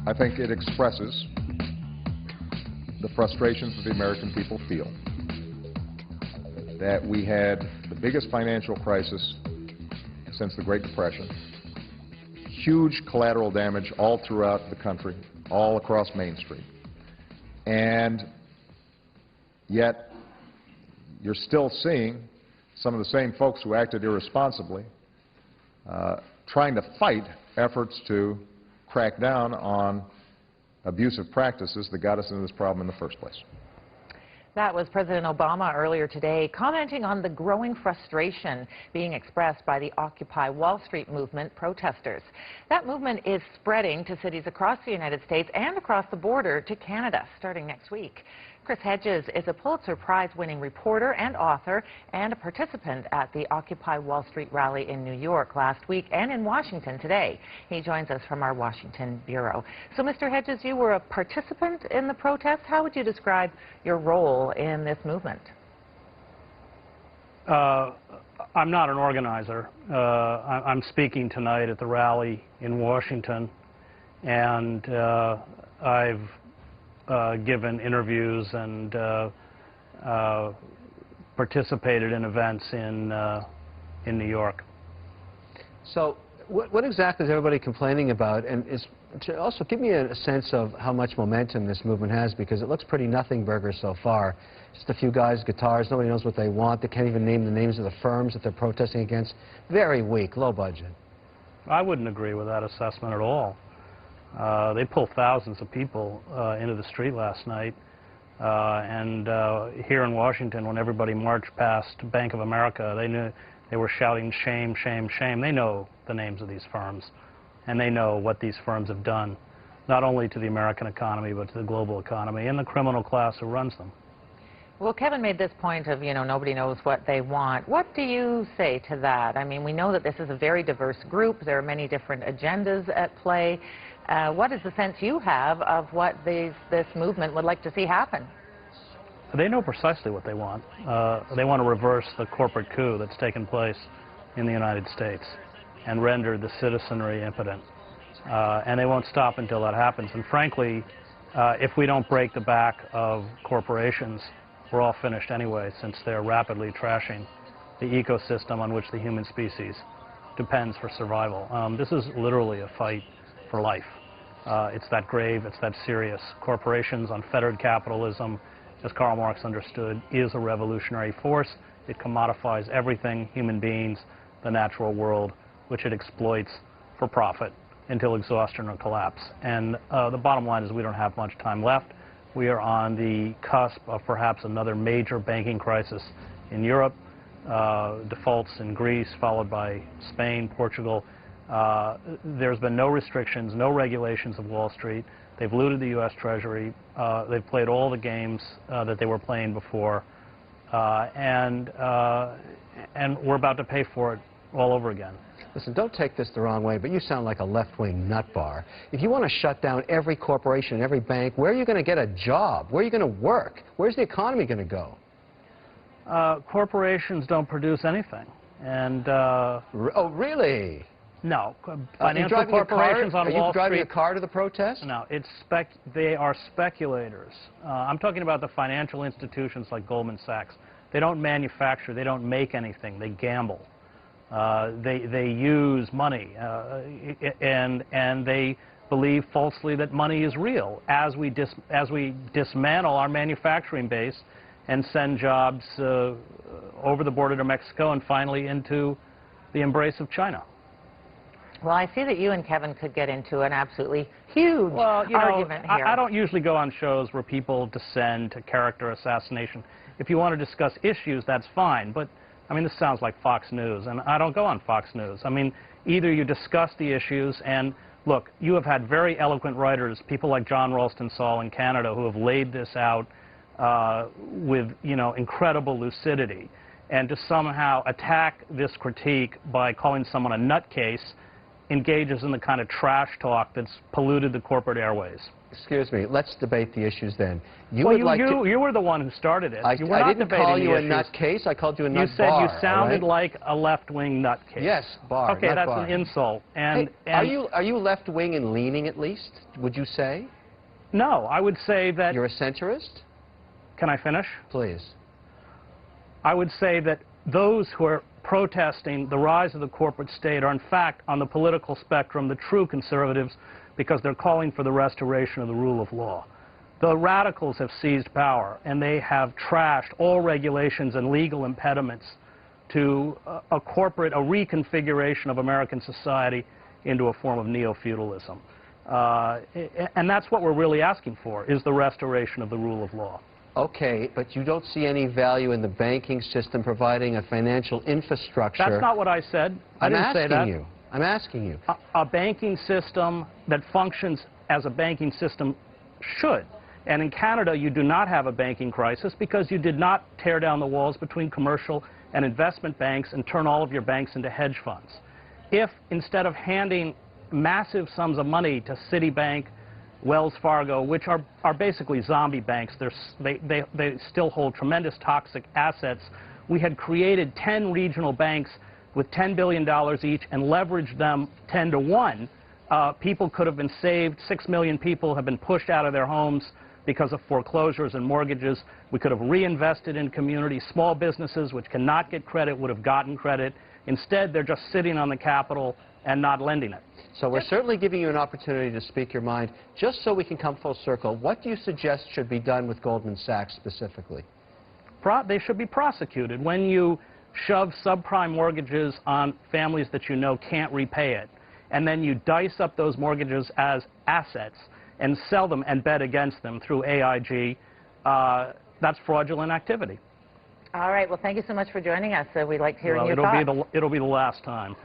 I think it expresses the frustrations that the American people feel, that we had the biggest financial crisis since the Great Depression, huge collateral damage all throughout the country, all across Main Street, and yet you're still seeing some of the same folks who acted irresponsibly trying to fight efforts to crack down on abusive practices that got us into this problem in the first place. That was President Obama earlier today, commenting on the growing frustration being expressed by the Occupy Wall Street movement protesters. That movement is spreading to cities across the United States and across the border to Canada starting next week. Chris Hedges is a Pulitzer Prize-winning reporter and author and a participant at the Occupy Wall Street rally in New York last week and in Washington today. He joins us from our Washington bureau. So, Mr. Hedges, you were a participant in the protest. How would you describe your role in this movement? I'm not an organizer. I'm speaking tonight at the rally in Washington, and I've given interviews and participated in events in New York. So what exactly is everybody complaining about? And to also give me a sense of how much momentum this movement has, because it looks pretty nothing burger so far. Just a few guys, guitars, nobody knows what they want. They can't even name the names of the firms that they're protesting against. Very weak, low budget. I wouldn't agree with that assessment at all. They pulled thousands of people into the street last night, and here in Washington, when everybody marched past Bank of America, they were shouting shame, shame, shame. They know the names of these firms, and they know what these firms have done, not only to the American economy, but to the global economy and the criminal class who runs them. Well, Kevin made this point of, nobody knows what they want. What do you say to that? I mean, we know that this is a very diverse group. There are many different agendas at play. What is the sense you have of what this movement would like to see happen? They know precisely what they want. They want to reverse the corporate coup that's taken place in the United States and render the citizenry impotent. And they won't stop until that happens. And frankly, if we don't break the back of corporations, we're all finished anyway, since they're rapidly trashing the ecosystem on which the human species depends for survival. This is literally a fight for life. It's that grave, it's that serious. Corporations, unfettered capitalism, as Karl Marx understood, is a revolutionary force. It commodifies everything, human beings, the natural world, which it exploits for profit until exhaustion or collapse. And the bottom line is we don't have much time left. We are on the cusp of perhaps another major banking crisis in Europe, defaults in Greece, followed by Spain, Portugal. There's been no restrictions, no regulations of Wall Street. They've looted the U.S. Treasury. They've played all the games that they were playing before. And we're about to pay for it all over again. Listen, don't take this the wrong way, but you sound like a left-wing nut bar. If you want to shut down every corporation, every bank, where are you going to get a job? Where are you going to work? Where's the economy going to go? Corporations don't produce anything. And oh, really? No. Financial corporations on Wall Street. Are you driving a car to the protest? No. They are speculators. I'm talking about the financial institutions like Goldman Sachs. They don't manufacture. They don't make anything. They gamble. They use money, and they believe falsely that money is real as we dismantle our manufacturing base and send jobs over the border to Mexico and finally into the embrace of China. Well, I see that you and Kevin could get into an absolutely huge argument here. I don't usually go on shows where people descend to character assassination. If you want to discuss issues, that's fine, but I mean, this sounds like Fox News, and I don't go on Fox News. I mean, either you discuss the issues, and look, you have had very eloquent writers, people like John Ralston Saul in Canada, who have laid this out with, incredible lucidity. And to somehow attack this critique by calling someone a nutcase engages in the kind of trash talk that's polluted the corporate airways. excuse me, let's debate the issues then. You Well, would like to... you were the one who started it. I You were not didn't call debating you the a issues. nutcase, I called you a nut You said bar, you sounded all right? like a left-wing nutcase. Yes, bar, Okay, nut that's bar. an insult. And, Hey, and are you left-wing and leaning at least, would you say? No, I would say that... You're a centrist? Can I finish? Please. I would say that those who are protesting the rise of the corporate state are, in fact, on the political spectrum, the true conservatives, because they're calling for the restoration of the rule of law. The radicals have seized power, and they have trashed all regulations and legal impediments to a reconfiguration of American society into a form of neo-feudalism. And that's what we're really asking for, is the restoration of the rule of law. Okay, but you don't see any value in the banking system providing a financial infrastructure. That's not what I said. I didn't say that. I'm asking you. A banking system that functions as a banking system should. And in Canada, you do not have a banking crisis because you did not tear down the walls between commercial and investment banks and turn all of your banks into hedge funds. If, instead of handing massive sums of money to Citibank, Wells Fargo, which are basically zombie banks, they still hold tremendous toxic assets, we had created 10 regional banks with $10 billion each and leveraged them 10 to 1, people could have been saved. 6 million people have been pushed out of their homes because of foreclosures and mortgages. We could have reinvested in communities. Small businesses which cannot get credit would have gotten credit. Instead, they're just sitting on the capital and not lending it. So we're certainly giving you an opportunity to speak your mind. Just so we can come full circle, what do you suggest should be done with Goldman Sachs specifically? They should be prosecuted. When you shove subprime mortgages on families that you know can't repay it, and then you dice up those mortgages as assets and sell them and bet against them through AIG, that's fraudulent activity. All right. Well, thank you so much for joining us. We'd like to hear your thoughts. It'll be the last time.